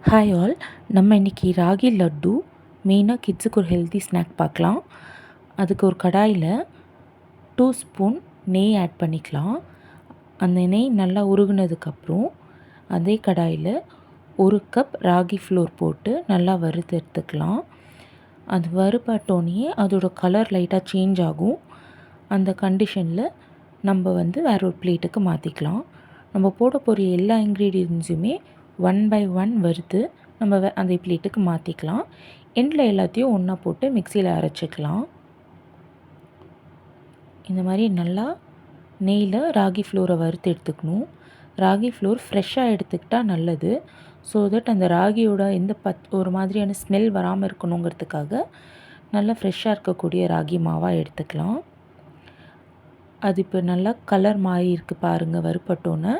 Hi all. நம்ம இன்றைக்கி ராகி லட்டு மெயினாக கிட்ஸுக்கு ஒரு ஹெல்த்தி ஸ்நாக் பார்க்கலாம். அதுக்கு ஒரு கடாயில் 2 ஸ்பூன் நெய் ஆட் பண்ணிக்கலாம். அந்த நெய் நல்லா உருகுனதுக்கப்புறம் அதே கடாயில் 1 கப் ராகி ஃப்ளோர் போட்டு நல்லா வறுத்து எடுத்துக்கலாம். அது வறுபட்டோடனே அதோட கலர் லைட்டாக சேஞ்ச் ஆகும். அந்த கண்டிஷனில் நம்ம வேற ஒரு பிளேட்டுக்கு மாற்றிக்கலாம். நம்ம போட போகிற எல்லா இன்க்ரீடியன்ஸுமே 1 பை 1 வறுத்து நம்ம அந்த பிளேட்டுக்கு மாற்றிக்கலாம். எண்டில் எல்லாத்தையும் ஒன்றா போட்டு மிக்சியில் அரைச்சிக்கலாம். இந்த மாதிரி நல்லா நெய்யில் ராகி ஃப்ளோரை வறுத்து எடுத்துக்கணும். ராகி ஃப்ளோர் ஃப்ரெஷ்ஷாக எடுத்துக்கிட்டால் நல்லது. ஸோ தட் அந்த ராகியோட எந்த ஒரு மாதிரியான ஸ்மெல் வராமல் இருக்கணுங்கிறதுக்காக நல்லா ஃப்ரெஷ்ஷாக இருக்கக்கூடிய ராகி மாவாக எடுத்துக்கலாம். அது இப்போ நல்லா கலர் மாறி இருக்குது பாருங்கள். வறுப்பட்டோன்னே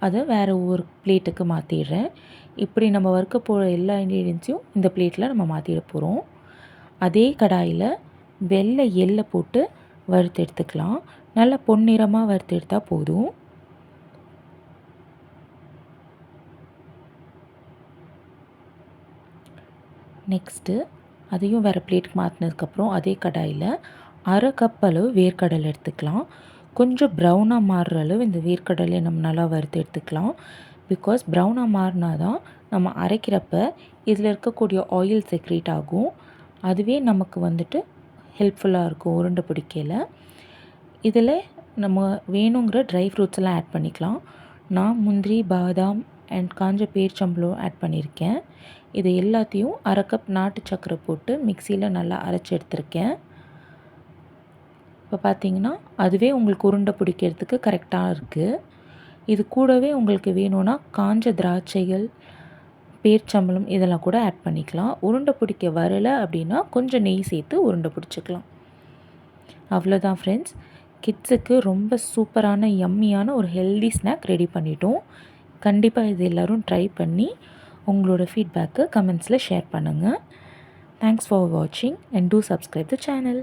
அதை வேறு ஒரு பிளேட்டுக்கு மாற்றிடுறேன். இப்படி நம்ம வறுக்க போகிற எல்லா இன்க்ரீடியன்ஸையும் இந்த பிளேட்டில் நம்ம மாற்றிட போகிறோம். அதே கடாயில் வெள்ளை எள்ளை போட்டு வறுத்து எடுத்துக்கலாம். நல்லா பொன்னிறமாக வறுத்து எடுத்தால் போதும். நெக்ஸ்ட்டு அதையும் வேறு பிளேட்டுக்கு மாற்றினதுக்கப்புறம் அதே கடாயில் 1/2 கப் அளவு வேர்க்கடலை எடுத்துக்கலாம். கொஞ்சம் ப்ரௌனாக மாறுற அளவு இந்த வேர்க்கடலையை நம்ம நல்லா வறுத்து எடுத்துக்கலாம். பிகாஸ் ப்ரௌனாக மாறினா தான் நம்ம அரைக்கிறப்ப இதில் இருக்கக்கூடிய ஆயில் செக்ரேட் ஆகும். அதுவே நமக்கு ஹெல்ப்ஃபுல்லாக இருக்கும் உருண்டை பிடிக்கையில். இதில் நம்ம வேணுங்கிற ட்ரை ஃப்ரூட்ஸ் எல்லாம் ஆட் பண்ணிக்கலாம். நான் முந்திரி, பாதாம் அண்ட் காஞ்ச பேரிச்சம்பழம் ஆட் பண்ணியிருக்கேன். இது எல்லாத்தையும் 1/2 கப் நாட்டு சர்க்கரை போட்டு மிக்சியில் நல்லா அரைச்சி எடுத்திருக்கேன். இப்போ பார்த்தீங்கன்னா அதுவே உங்களுக்கு உருண்டை பிடிக்கிறதுக்கு கரெக்டாக இருக்குது. இது கூடவே உங்களுக்கு வேணும்னா காஞ்ச திராட்சைகள், பேரிச்சம்பழம் இதெல்லாம் கூட ஆட் பண்ணிக்கலாம். உருண்டை பிடிக்க வரலை அப்படின்னா கொஞ்சம் நெய் சேர்த்து உருண்டை பிடிச்சிக்கலாம். அவ்வளோதான் ஃப்ரெண்ட்ஸ். கிட்ஸுக்கு ரொம்ப சூப்பரான யம்மியான ஒரு ஹெல்தி ஸ்நாக் ரெடி பண்ணிட்டோம். கண்டிப்பாக இது எல்லோரும் ட்ரை பண்ணி உங்களோட ஃபீட்பேக்கை கமெண்ட்ஸில் ஷேர் பண்ணுங்கள். தேங்க்ஸ் ஃபார் வாட்சிங் and two subscribe the channel.